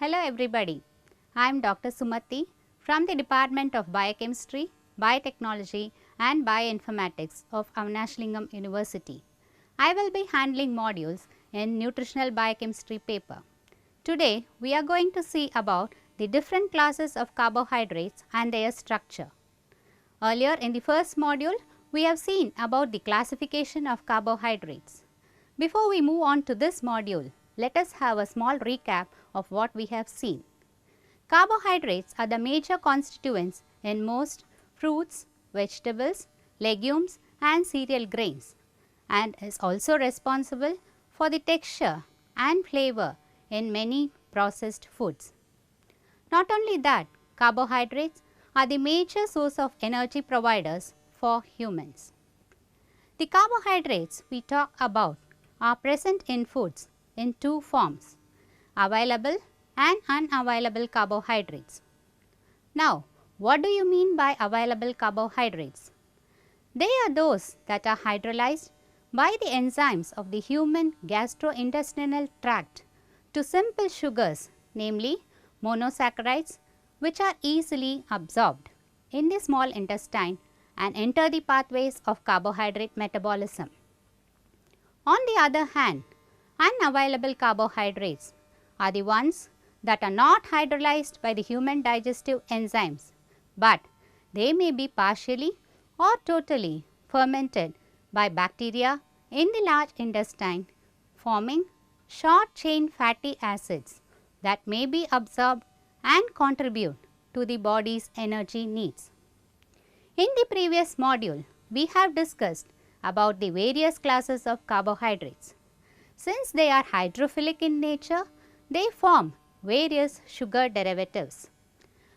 Hello everybody, I am Dr. Sumati from the Department of Biochemistry, Biotechnology and Bioinformatics of Avanashalingam University. I will be handling modules in Nutritional Biochemistry paper. Today we are going to see about the different classes of carbohydrates and their structure. Earlier in the first module, we have seen about the classification of carbohydrates. Before we move on to this module, let us have a small recap of what we have seen. Carbohydrates are the major constituents in most fruits, vegetables, legumes and cereal grains and is also responsible for the texture and flavor in many processed foods. Not only that, carbohydrates are the major source of energy providers for humans. The carbohydrates we talk about are present in foods in two forms, available and unavailable carbohydrates. Now, what do you mean by available carbohydrates? They are those that are hydrolyzed by the enzymes of the human gastrointestinal tract to simple sugars, namely monosaccharides, which are easily absorbed in the small intestine and enter the pathways of carbohydrate metabolism. On the other hand, unavailable carbohydrates are the ones that are not hydrolyzed by the human digestive enzymes, but they may be partially or totally fermented by bacteria in the large intestine, forming short chain fatty acids that may be absorbed and contribute to the body's energy needs. In the previous module, we have discussed about the various classes of carbohydrates. Since they are hydrophilic in nature, they form various sugar derivatives.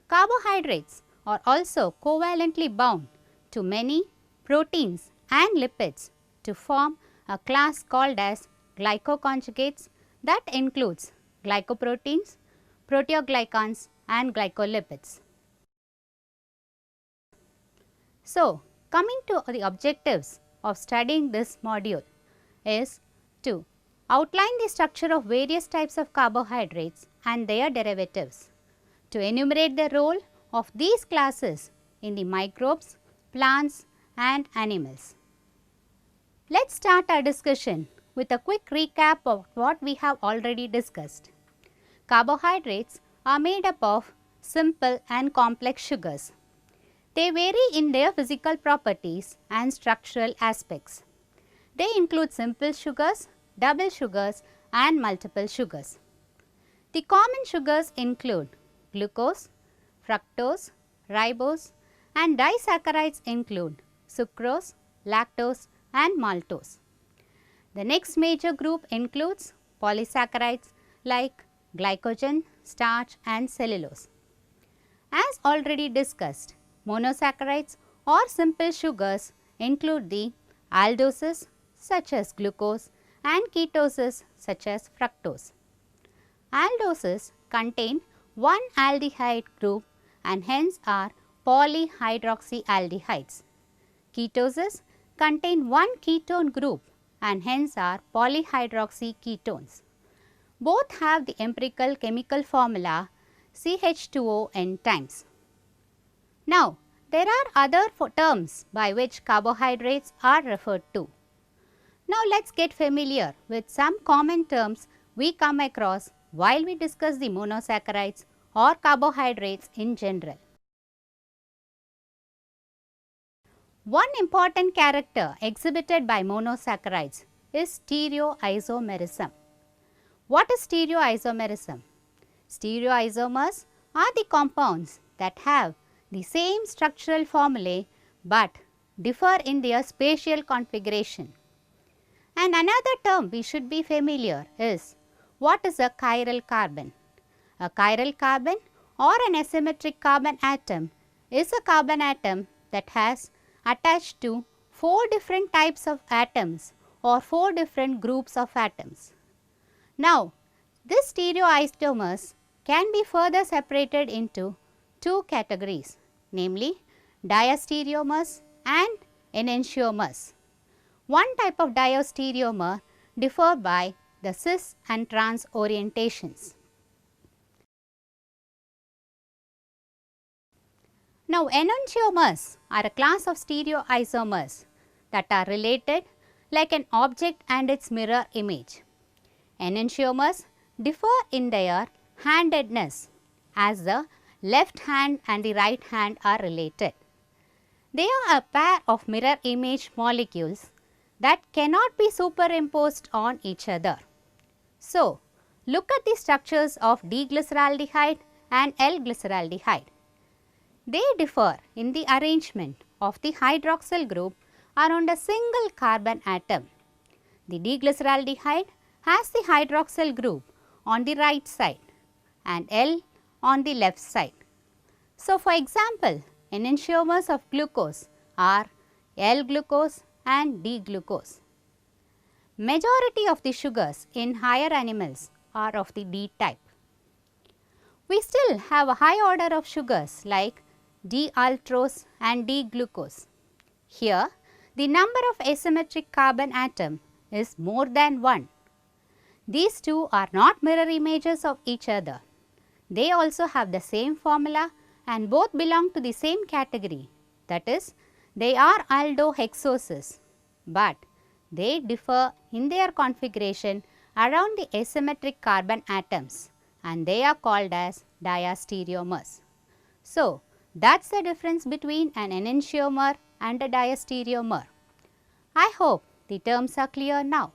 Carbohydrates are also covalently bound to many proteins and lipids to form a class called as glycoconjugates that includes glycoproteins, proteoglycans and glycolipids. So, coming to the objectives of studying this module is to outline the structure of various types of carbohydrates and their derivatives, to enumerate the role of these classes in the microbes, plants and animals. Let's start our discussion with a quick recap of what we have already discussed. Carbohydrates are made up of simple and complex sugars. They vary in their physical properties and structural aspects. They include simple sugars, double sugars and multiple sugars. The common sugars include glucose, fructose, ribose and disaccharides include sucrose, lactose and maltose. The next major group includes polysaccharides like glycogen, starch and cellulose. As already discussed, monosaccharides or simple sugars include the aldoses such as glucose and ketoses such as fructose. Aldoses contain one aldehyde group and hence are polyhydroxyaldehydes. Ketoses contain one ketone group and hence are polyhydroxyketones. Both have the empirical chemical formula CH2O n times. Now, there are other terms by which carbohydrates are referred to. Now, let us get familiar with some common terms we come across while we discuss the monosaccharides or carbohydrates in general. One important character exhibited by monosaccharides is stereoisomerism. What is stereoisomerism? Stereoisomers are the compounds that have the same structural formulae but differ in their spatial configuration. And another term we should be familiar is what is a chiral carbon. A chiral carbon or an asymmetric carbon atom is a carbon atom that has attached to 4 different types of atoms or 4 different groups of atoms. Now, these stereoisomers can be further separated into 2 categories, namely diastereomers and enantiomers. One type of diastereomer differ by the cis and trans orientations. Now, enantiomers are a class of stereoisomers that are related like an object and its mirror image. Enantiomers differ in their handedness as the left hand and the right hand are related. They are a pair of mirror image molecules that cannot be superimposed on each other. So, look at the structures of D-glyceraldehyde and L-glyceraldehyde. They differ in the arrangement of the hydroxyl group around a single carbon atom. The D-glyceraldehyde has the hydroxyl group on the right side and L on the left side. So, for example, enantiomers of glucose are L-glucose and D-glucose. Majority of the sugars in higher animals are of the D type. We still have a high order of sugars like D-maltose and D-glucose. Here, the number of asymmetric carbon atom is more than 1. These two are not mirror images of each other. They also have the same formula and both belong to the same category, that is, they are aldohexoses, but they differ in their configuration around the asymmetric carbon atoms and they are called as diastereomers. So, that is the difference between an enantiomer and a diastereomer. I hope the terms are clear now.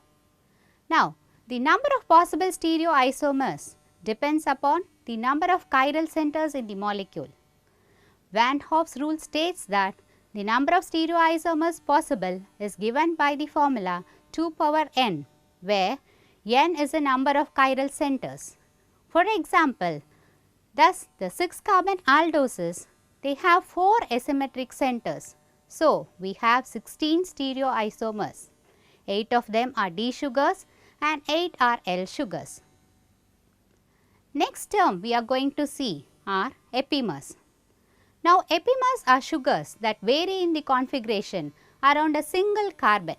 Now, the number of possible stereoisomers depends upon the number of chiral centers in the molecule. Van Hoff's rule states that the number of stereoisomers possible is given by the formula 2 power n, where n is the number of chiral centers. For example, thus the 6 carbon aldoses, they have 4 asymmetric centers. So, we have 16 stereoisomers. 8 of them are D sugars and 8 are L sugars. Next term we are going to see are epimers. Now, epimers are sugars that vary in the configuration around a single carbon.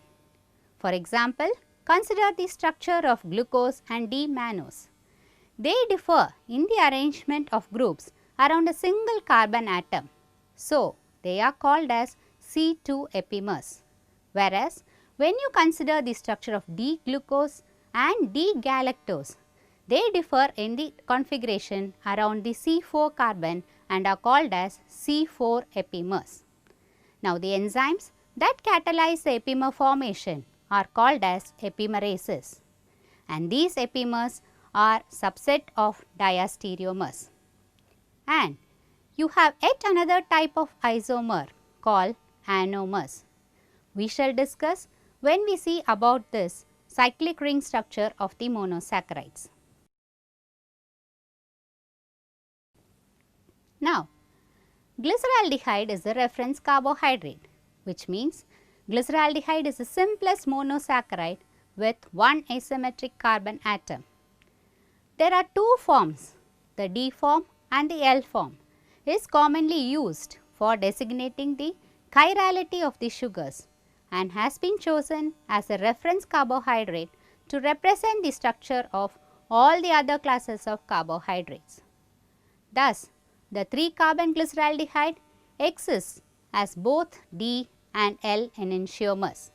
For example, consider the structure of glucose and D-mannose. They differ in the arrangement of groups around a single carbon atom. So, they are called as C2 epimers. Whereas, when you consider the structure of D-glucose and D-galactose, they differ in the configuration around the C4 carbon and are called as C4 epimers. Now, the enzymes that catalyze the epimer formation are called as epimerases, and these epimers are subset of diastereomers. And you have yet another type of isomer called anomers. We shall discuss when we see about this cyclic ring structure of the monosaccharides. Now, glyceraldehyde is the reference carbohydrate, which means glyceraldehyde is the simplest monosaccharide with one asymmetric carbon atom. There are two forms, the D form and the L form is commonly used for designating the chirality of the sugars and has been chosen as a reference carbohydrate to represent the structure of all the other classes of carbohydrates. Thus, the 3 carbon glyceraldehyde exists as both D and L enantiomers.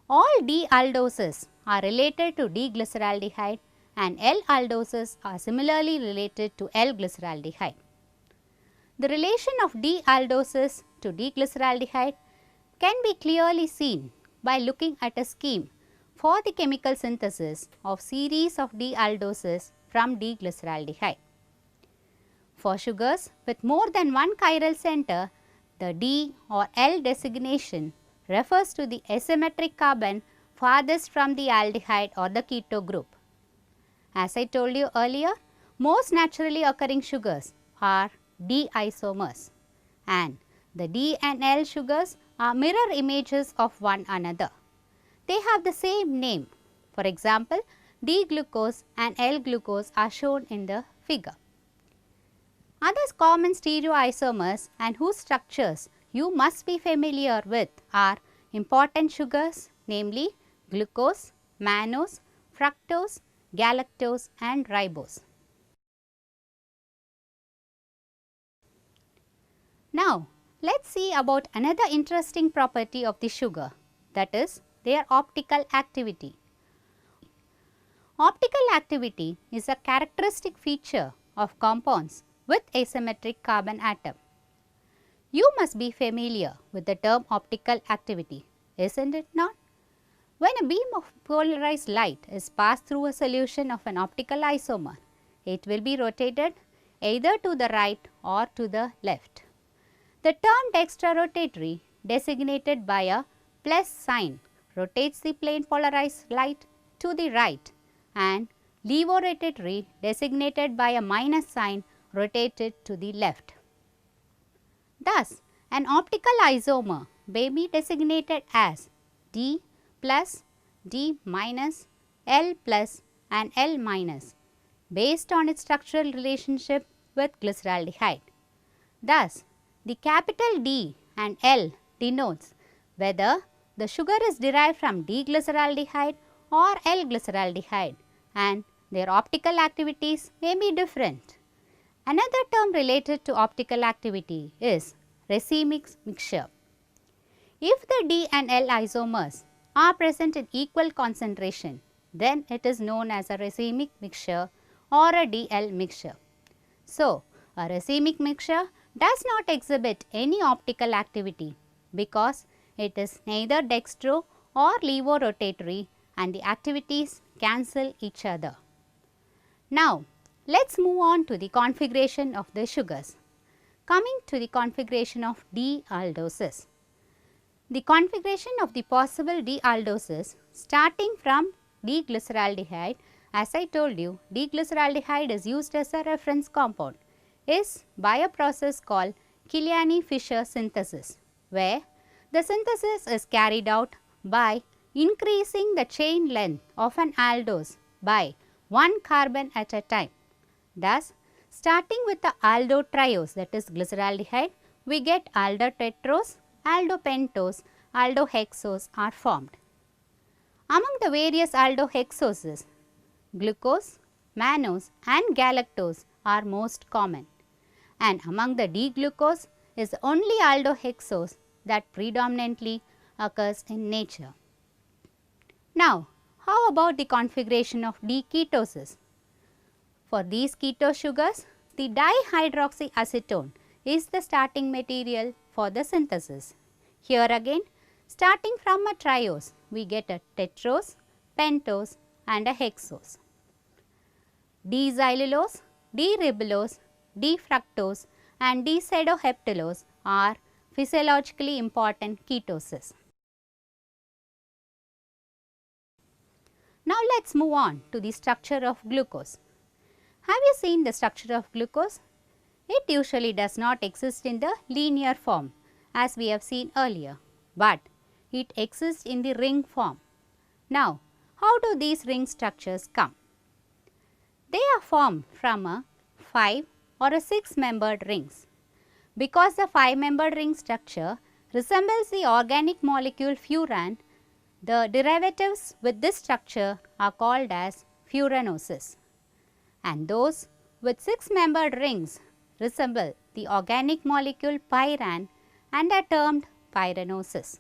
All D aldoses are related to D glyceraldehyde and L aldoses are similarly related to L glyceraldehyde. The relation of D aldoses to D glyceraldehyde can be clearly seen by looking at a scheme for the chemical synthesis of series of D aldoses from D glyceraldehyde. For sugars with more than one chiral center, the D or L designation refers to the asymmetric carbon farthest from the aldehyde or the keto group. As I told you earlier, most naturally occurring sugars are D isomers, and the D and L sugars are mirror images of one another. They have the same name. For example, D glucose and L glucose are shown in the figure. Other common stereoisomers and whose structures you must be familiar with are important sugars, namely glucose, mannose, fructose, galactose and ribose. Now, let's see about another interesting property of the sugar, that is their optical activity. Optical activity is a characteristic feature of compounds with asymmetric carbon atom. You must be familiar with the term optical activity, isn't it not? When a beam of polarized light is passed through a solution of an optical isomer, it will be rotated either to the right or to the left. The term dextrorotatory, designated by a plus sign, rotates the plane polarized light to the right, and levorotatory, designated by a minus sign, rotates it to the left. Thus, an optical isomer may be designated as D plus, D minus, L plus and L minus based on its structural relationship with glyceraldehyde. Thus, the capital D and L denotes whether the sugar is derived from D-glyceraldehyde or L-glyceraldehyde, and their optical activities may be different. Another term related to optical activity is racemic mixture. If the D and L isomers are present in equal concentration, then it is known as a racemic mixture or a DL mixture. So, a racemic mixture does not exhibit any optical activity because it is neither dextro or levorotatory and the activities cancel each other. Now, let us move on to the configuration of the sugars. Coming to the configuration of D-aldoses. The configuration of the possible D-aldoses starting from D-glyceraldehyde, as I told you, D-glyceraldehyde is used as a reference compound, is by a process called Killiany-Fischer synthesis, where the synthesis is carried out by increasing the chain length of an aldose by one carbon at a time. Thus, starting with the aldotriose, that is glyceraldehyde, we get aldotetrose, aldopentose, aldohexose are formed. Among the various aldohexoses, glucose, mannose and galactose are most common, and among the D-glucose is the only aldohexose that predominantly occurs in nature. Now, how about the configuration of D-ketoses? For these keto sugars, the dihydroxyacetone is the starting material for the synthesis. Here again, starting from a triose, we get a tetrose, pentose and a hexose. D-xylulose, D-ribulose, D-fructose and D-pseudoheptulose are physiologically important ketoses. Now, let us move on to the structure of glucose. Have you seen the structure of glucose? It usually does not exist in the linear form as we have seen earlier, but it exists in the ring form. Now, how do these ring structures come? They are formed from a 5 or a 6-membered rings. Because the 5-membered ring structure resembles the organic molecule furan, the derivatives with this structure are called as furanoses, and those with 6-membered rings resemble the organic molecule pyran and are termed pyranoses.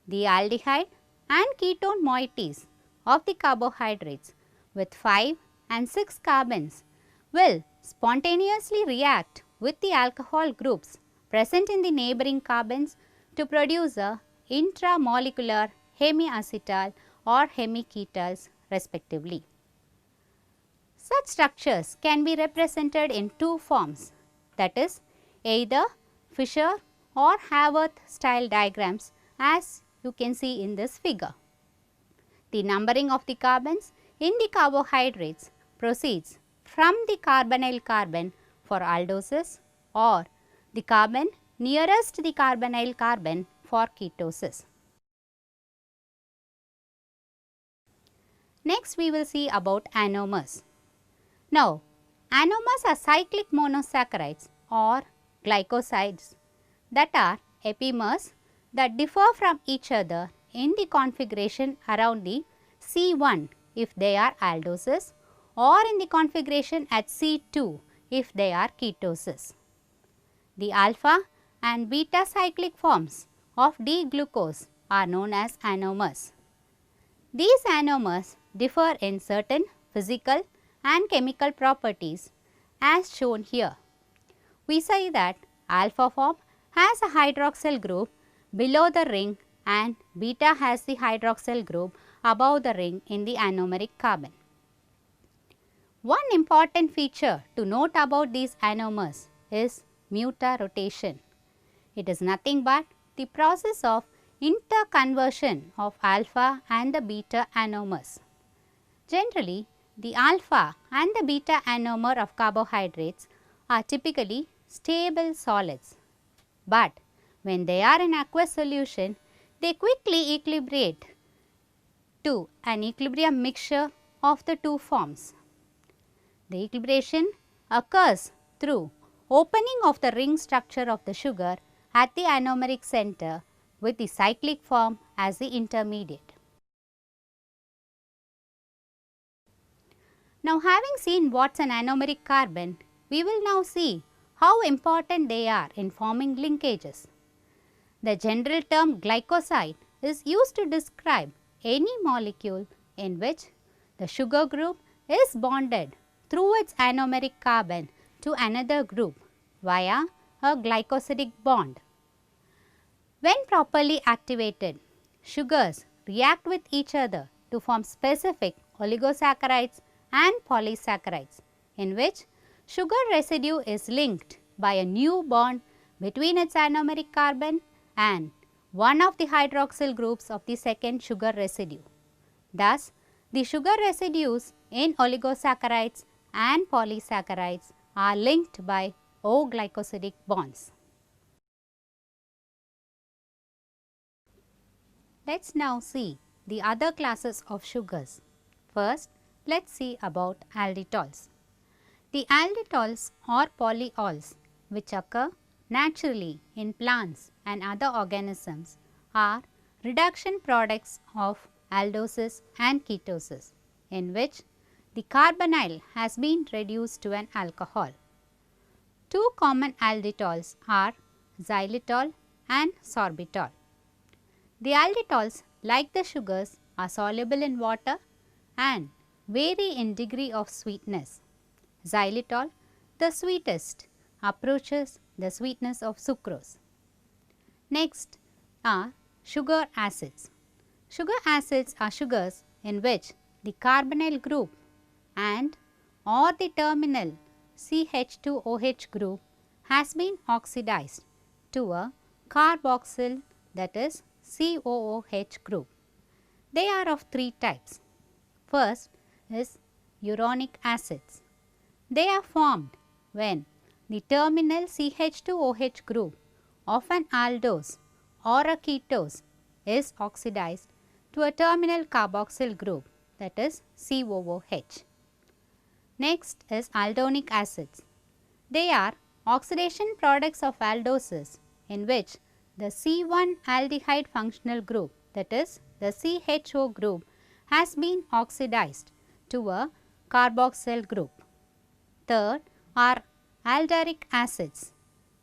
The aldehyde and ketone moieties of the carbohydrates with 5 and 6 carbons will spontaneously react with the alcohol groups present in the neighboring carbons to produce a intramolecular hemiacetal or hemiketals respectively. Such structures can be represented in two forms, that is either Fischer or Haworth style diagrams as you can see in this figure. The numbering of the carbons in the carbohydrates proceeds from the carbonyl carbon for aldoses or the carbon nearest the carbonyl carbon for ketoses. Next, we will see about anomers. Now, anomers are cyclic monosaccharides or glycosides that are epimers that differ from each other in the configuration around the C1 if they are aldoses or in the configuration at C2 if they are ketoses. The alpha and beta cyclic forms of D-glucose are known as anomers. These anomers differ in certain physical and chemical properties as shown here. We say that alpha form has a hydroxyl group below the ring and beta has the hydroxyl group above the ring in the anomeric carbon. One important feature to note about these anomers is mutarotation. It is nothing but the process of interconversion of alpha and the beta anomers. Generally, the alpha and the beta anomer of carbohydrates are typically stable solids, but when they are in aqueous solution, they quickly equilibrate to an equilibrium mixture of the two forms. The equilibration occurs through opening of the ring structure of the sugar at the anomeric center with the cyclic form as the intermediate. Now, having seen what is an anomeric carbon, we will now see how important they are in forming linkages. The general term glycoside is used to describe any molecule in which the sugar group is bonded through its anomeric carbon to another group via a glycosidic bond. When properly activated, sugars react with each other to form specific oligosaccharides and polysaccharides, in which sugar residue is linked by a new bond between its anomeric carbon and one of the hydroxyl groups of the second sugar residue. Thus, the sugar residues in oligosaccharides and polysaccharides are linked by O-glycosidic bonds. Let us now see the other classes of sugars. First, let us see about alditols. The alditols or polyols which occur naturally in plants and other organisms are reduction products of aldosis and ketosis, in which the carbonyl has been reduced to an alcohol. Two common alditols are xylitol and sorbitol. The alditols, like the sugars, are soluble in water and vary in degree of sweetness. Xylitol, the sweetest, approaches the sweetness of sucrose. Next are sugar acids. Sugar acids are sugars in which the carbonyl group and or the terminal CH2OH group has been oxidized to a carboxyl, that is COOH group. They are of three types. First is uronic acids. They are formed when the terminal CH2OH group of an aldose or a ketose is oxidized to a terminal carboxyl group, that is COOH. Next is aldonic acids. They are oxidation products of aldoses in which the C1 aldehyde functional group, that is the CHO group, has been oxidized to a carboxyl group. Third are aldaric acids.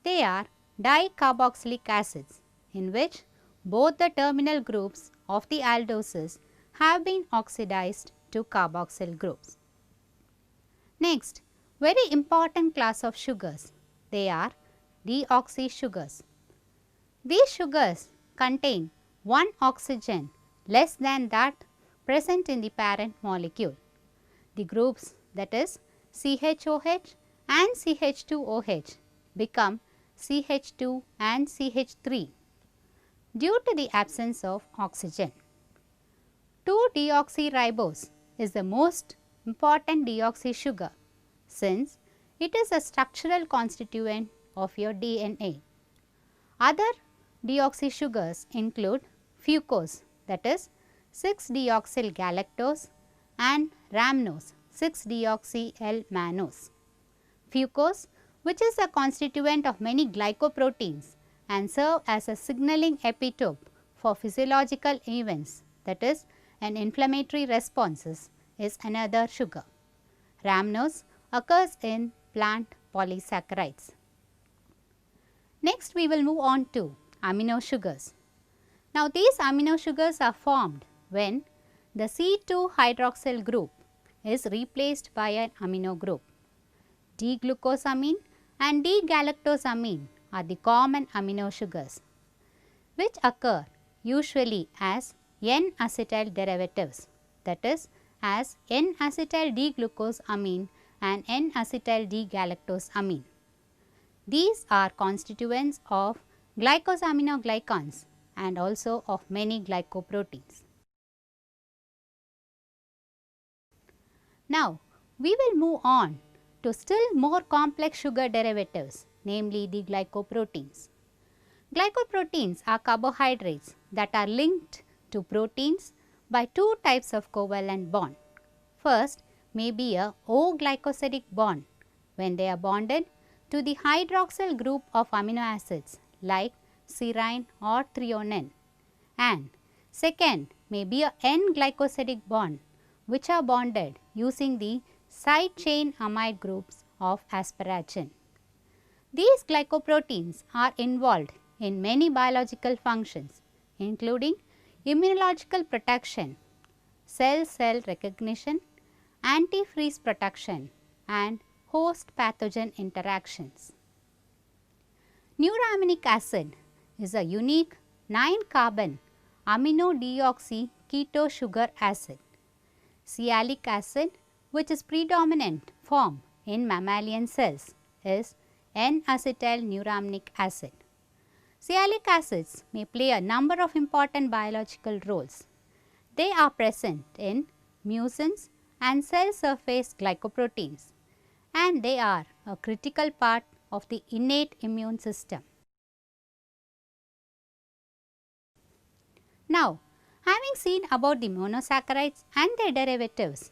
They are dicarboxylic acids in which both the terminal groups of the aldoses have been oxidized to carboxyl groups. Next, very important class of sugars, they are deoxy sugars. These sugars contain one oxygen less than that present in the parent molecule. The groups, that is CHOH and CH2OH, become CH2 and CH3 due to the absence of oxygen. 2-deoxyribose is the most important deoxy sugar since it is a structural constituent of your DNA. Other deoxy sugars include fucose, that is 6-deoxyl galactose, and rhamnose, 6-deoxy-L-mannose. Fucose, which is a constituent of many glycoproteins and serve as a signaling epitope for physiological events, that is an inflammatory responses, is another sugar. Rhamnose occurs in plant polysaccharides. Next we will move on to amino sugars. Now these amino sugars are formed when the C2 hydroxyl group is replaced by an amino group. D-glucosamine and D-galactosamine are the common amino sugars which occur usually as N-acetyl derivatives, that is as N-acetyl D-glucosamine and N-acetyl D-galactosamine. These are constituents of glycosaminoglycans and also of many glycoproteins. Now, we will move on to still more complex sugar derivatives, namely the glycoproteins. Glycoproteins are carbohydrates that are linked to proteins by two types of covalent bond. First may be a O-glycosidic bond when they are bonded to the hydroxyl group of amino acids like serine or threonine, and second may be a N-glycosidic bond which are bonded using the side chain amide groups of asparagine. These glycoproteins are involved in many biological functions including immunological protection, cell-cell recognition, antifreeze protection and host pathogen interactions. Neuraminic acid is a unique 9-carbon amino deoxy keto sugar acid. Sialic acid, which is predominant form in mammalian cells, is N-acetyl neuraminic acid. Sialic acids may play a number of important biological roles. They are present in mucins and cell surface glycoproteins, and they are a critical part of the innate immune system. Now, having seen about the monosaccharides and their derivatives,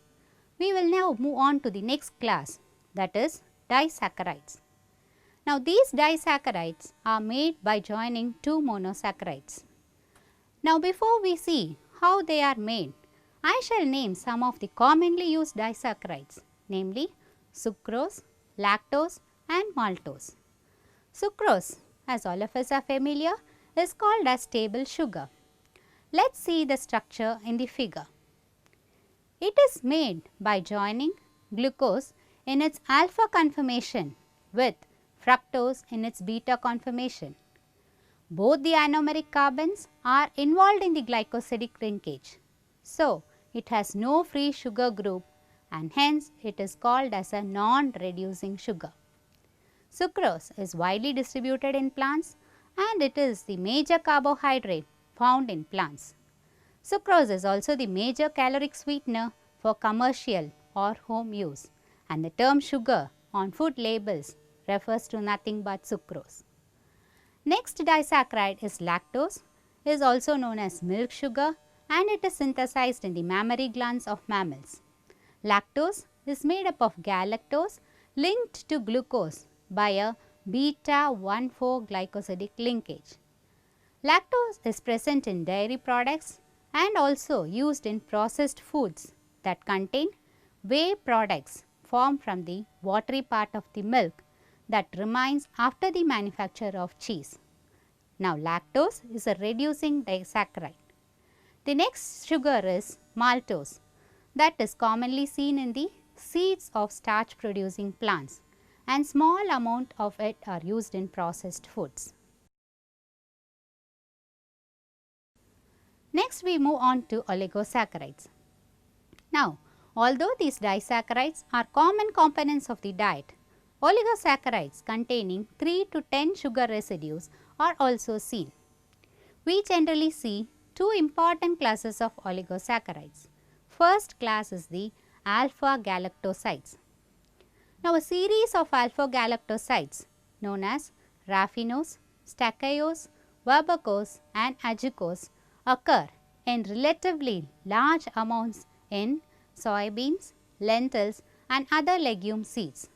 we will now move on to the next class, that is disaccharides. Now, these disaccharides are made by joining two monosaccharides. Now, before we see how they are made, I shall name some of the commonly used disaccharides, namely sucrose, lactose and maltose. Sucrose, as all of us are familiar, is called as table sugar. Let us see the structure in the figure. It is made by joining glucose in its alpha conformation with fructose in its beta conformation. Both the anomeric carbons are involved in the glycosidic linkage. So, it has no free sugar group and hence it is called as a non-reducing sugar. Sucrose is widely distributed in plants and it is the major carbohydrate found in plants. Sucrose is also the major caloric sweetener for commercial or home use, and the term sugar on food labels refers to nothing but sucrose. Next disaccharide is lactose, is also known as milk sugar, and it is synthesized in the mammary glands of mammals. Lactose is made up of galactose linked to glucose by a beta 1,4 glycosidic linkage. Lactose is present in dairy products and also used in processed foods that contain whey products formed from the watery part of the milk that remains after the manufacture of cheese. Now, lactose is a reducing disaccharide. The next sugar is maltose, that is commonly seen in the seeds of starch producing plants, and small amount of it are used in processed foods. Next we move on to oligosaccharides. Now, although these disaccharides are common components of the diet, oligosaccharides containing 3 to 10 sugar residues are also seen. We generally see two important classes of oligosaccharides. First class is the alpha galactosides. Now, a series of alpha galactosides known as raffinose, stachyose, verbacose and azúcarose occur in relatively large amounts in soybeans, lentils and other legume seeds.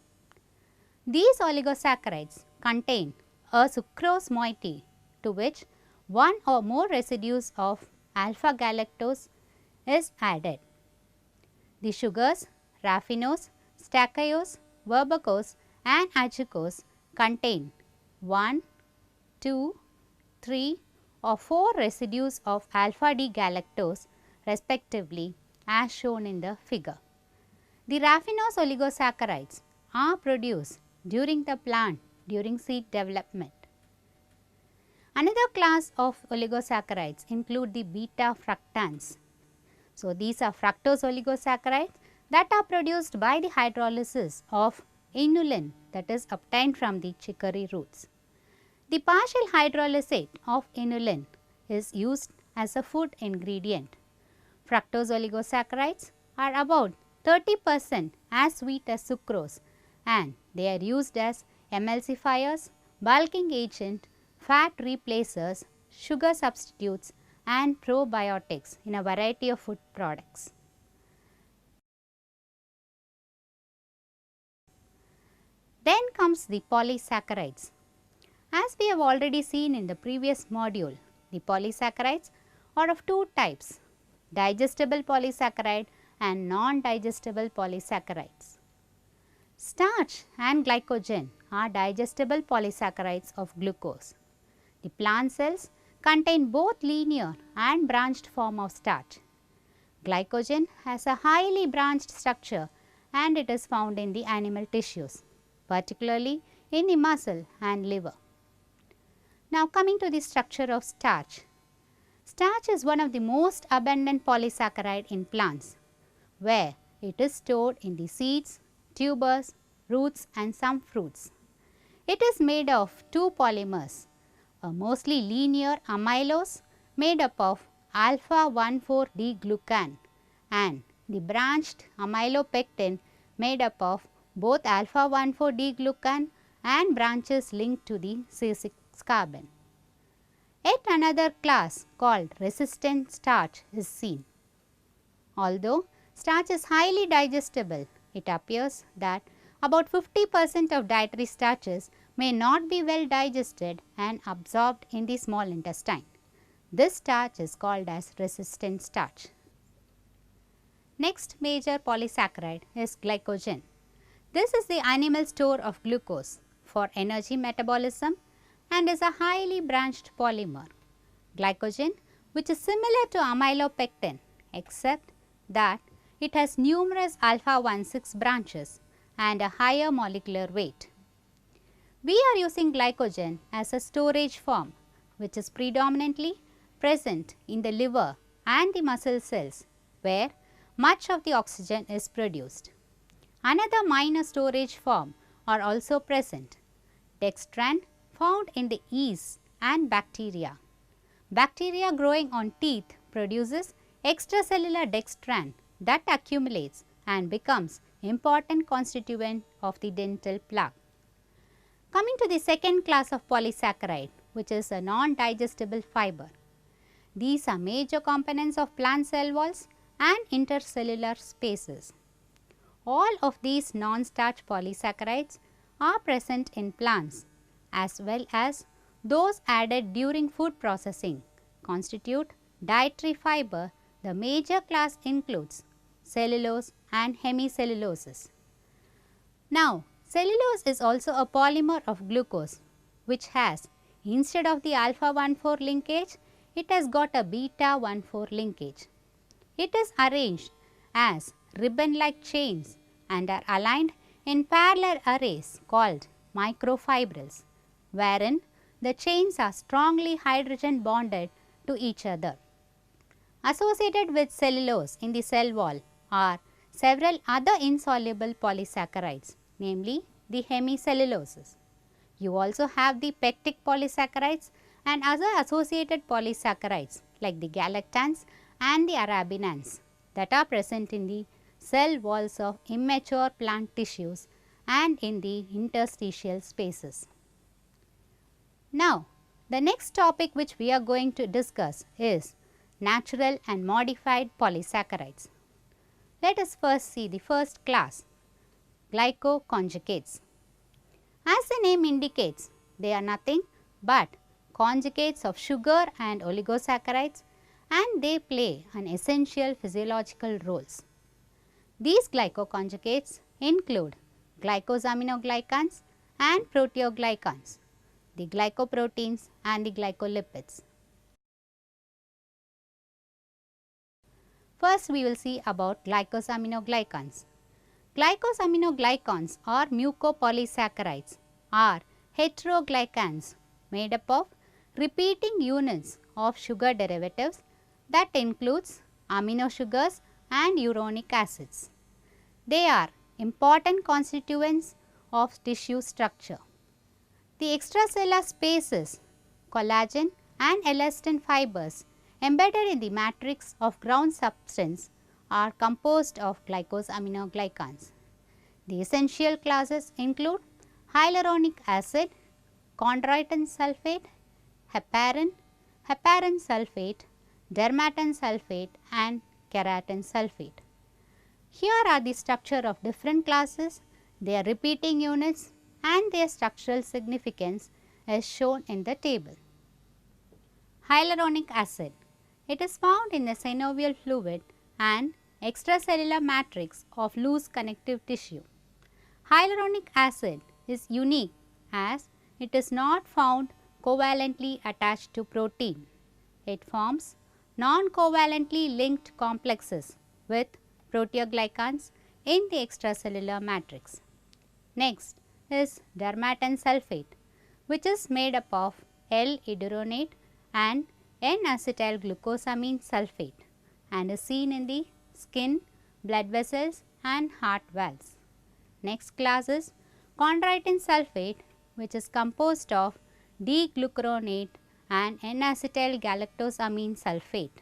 These oligosaccharides contain a sucrose moiety to which one or more residues of alpha galactose is added. The sugars raffinose, stachyose, verbacose and azúcarose contain 1, 2, 3 or 4 residues of alpha D galactose respectively as shown in the figure. The raffinose oligosaccharides are produced during the plant during seed development. Another class of oligosaccharides include the beta fructans. So, these are fructose oligosaccharides that are produced by the hydrolysis of inulin that is obtained from the chicory roots. The partial hydrolysate of inulin is used as a food ingredient. Fructose oligosaccharides are about 30% as sweet as sucrose and they are used as emulsifiers, bulking agent, fat replacers, sugar substitutes and probiotics in a variety of food products. Then comes the polysaccharides. As we have already seen in the previous module, the polysaccharides are of two types, digestible polysaccharide and non-digestible polysaccharides. Starch and glycogen are digestible polysaccharides of glucose. The plant cells contain both linear and branched form of starch. Glycogen has a highly branched structure and it is found in the animal tissues, particularly in the muscle and liver. Now, coming to the structure of starch. Starch is one of the most abundant polysaccharide in plants, where it is stored in the seeds, tubers, roots and some fruits. It is made of two polymers, a mostly linear amylose made up of alpha 1,4-D glucan and the branched amylopectin made up of both alpha 1,4-D glucan and branches linked to the C6 carbon. Yet another class called resistant starch is seen. Although starch is highly digestible, it appears that about 50% of dietary starches may not be well digested and absorbed in the small intestine. This starch is called as resistant starch. Next major polysaccharide is glycogen. This is the animal store of glucose for energy metabolism and is a highly branched polymer. Glycogen, which is similar to amylopectin except that it has numerous alpha 1,6 branches and a higher molecular weight. We are using glycogen as a storage form which is predominantly present in the liver and the muscle cells where much of the oxygen is produced. Another minor storage form are also present, dextran found in the yeast and bacteria. Bacteria growing on teeth produces extracellular dextran that accumulates and becomes important constituent of the dental plaque. Coming to the second class of polysaccharide, which is a non-digestible fiber. These are major components of plant cell walls and intercellular spaces. All of these non-starch polysaccharides are present in plants as well as those added during food processing constitute dietary fiber. The major class includes cellulose and hemicelluloses. Now, cellulose is also a polymer of glucose which has, instead of the alpha 1,4 linkage, it has got a beta 1,4 linkage. It is arranged as ribbon like chains and are aligned in parallel arrays called microfibrils, wherein the chains are strongly hydrogen bonded to each other. Associated with cellulose in the cell wall are several other insoluble polysaccharides, namely the hemicelluloses. You also have the pectic polysaccharides and other associated polysaccharides like the galactans and the arabinans that are present in the cell walls of immature plant tissues and in the interstitial spaces. Now, the next topic which we are going to discuss is natural and modified polysaccharides. Let us first see the first class, glycoconjugates. As the name indicates, they are nothing but conjugates of sugar and oligosaccharides and they play an essential physiological roles. These glycoconjugates include glycosaminoglycans and proteoglycans. the glycoproteins and the glycolipids. First, we will see about glycosaminoglycans. Glycosaminoglycans or mucopolysaccharides are heteroglycans made up of repeating units of sugar derivatives that includes amino sugars and uronic acids. They are important constituents of tissue structure. The extracellular spaces, collagen and elastin fibers embedded in the matrix of ground substance are composed of glycosaminoglycans. The essential classes include hyaluronic acid, chondroitin sulfate, heparin, heparin sulfate, dermatan sulfate and keratin sulfate. Here are the structure of different classes, their repeating units and their structural significance is shown in the table. Hyaluronic acid. It is found in the synovial fluid and extracellular matrix of loose connective tissue. Hyaluronic acid is unique as it is not found covalently attached to protein. It forms non-covalently linked complexes with proteoglycans in the extracellular matrix. Next is dermatan sulfate, which is made up of L-iduronate and N-acetyl glucosamine sulfate and is seen in the skin, blood vessels and heart valves. Next class is chondroitin sulfate, which is composed of D-glucuronate and N-acetyl galactosamine sulfate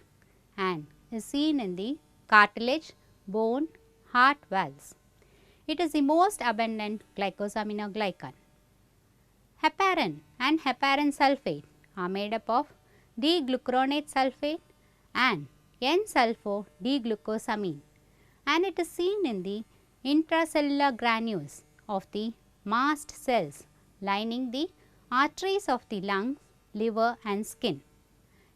and is seen in the cartilage, bone, heart valves. It is the most abundant glycosaminoglycan. Heparin and heparin sulfate are made up of D-glucuronate sulfate and N-sulfo-D-glucosamine and it is seen in the intracellular granules of the mast cells lining the arteries of the lungs, liver and skin.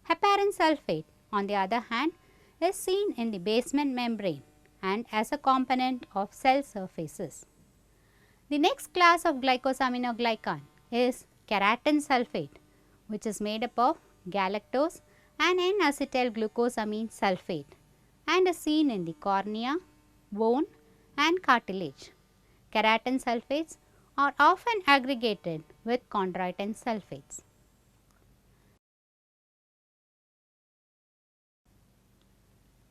Heparin sulfate on the other hand is seen in the basement membrane and as a component of cell surfaces. The next class of glycosaminoglycan is keratin sulfate, which is made up of galactose and N-acetyl glucosamine sulfate and is seen in the cornea, bone and cartilage. Keratin sulfates are often aggregated with chondroitin sulfates.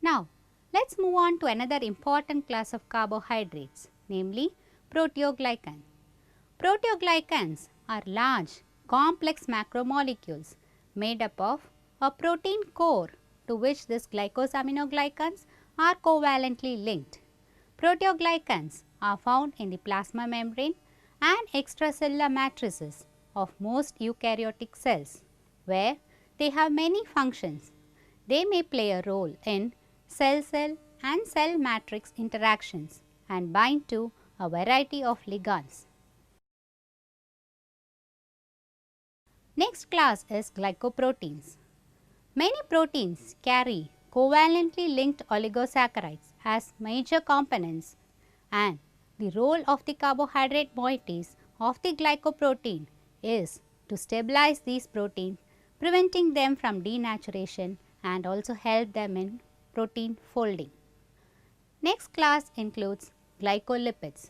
Now, let us move on to another important class of carbohydrates, namely proteoglycans. Proteoglycans are large, complex macromolecules made up of a protein core to which these glycosaminoglycans are covalently linked. Proteoglycans are found in the plasma membrane and extracellular matrices of most eukaryotic cells, where they have many functions. They may play a role in cell-cell and cell matrix interactions and bind to a variety of ligands. Next class is glycoproteins. Many proteins carry covalently linked oligosaccharides as major components and the role of the carbohydrate moieties of the glycoprotein is to stabilize these proteins, preventing them from denaturation and also help them in protein folding. Next class includes glycolipids.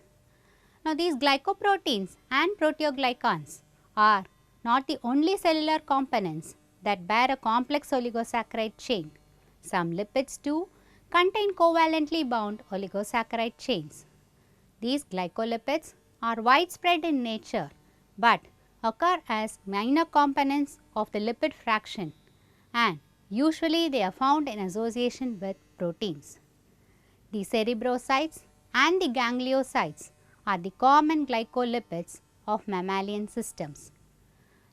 Now, these glycoproteins and proteoglycans are not the only cellular components that bear a complex oligosaccharide chain. Some lipids too contain covalently bound oligosaccharide chains. These glycolipids are widespread in nature, but occur as minor components of the lipid fraction and usually they are found in association with proteins. The cerebrocytes and the gangliosides are the common glycolipids of mammalian systems.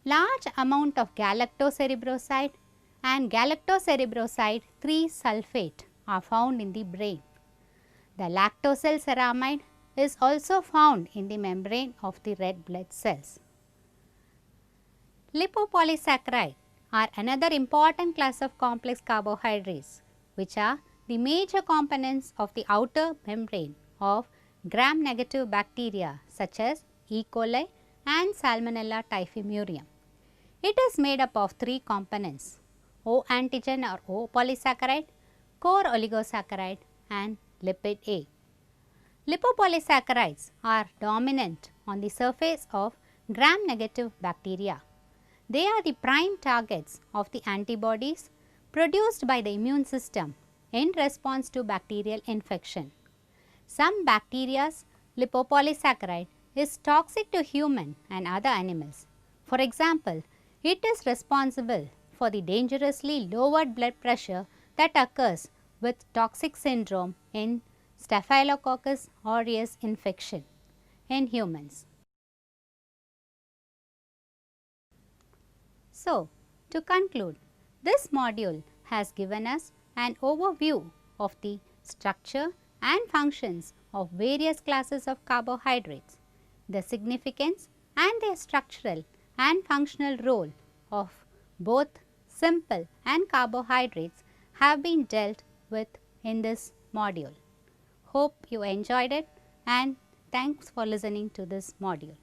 Large amount of galactocerebroside and galactocerebroside 3-sulfate are found in the brain. The lactosyl ceramide is also found in the membrane of the red blood cells. Lipopolysaccharide are another important class of complex carbohydrates, which are the major components of the outer membrane of gram-negative bacteria such as E. coli and Salmonella typhimurium. It is made up of three components: O antigen or O polysaccharide, core oligosaccharide and lipid A. Lipopolysaccharides are dominant on the surface of gram-negative bacteria. They are the prime targets of the antibodies produced by the immune system in response to bacterial infection. Some bacteria's lipopolysaccharide is toxic to human and other animals. For example, it is responsible for the dangerously lowered blood pressure that occurs with toxic syndrome in Staphylococcus aureus infection in humans. So, to conclude, this module has given us an overview of the structure and functions of various classes of carbohydrates, the significance and their structural and functional role of both simple and carbohydrates have been dealt with in this module. Hope you enjoyed it and thanks for listening to this module.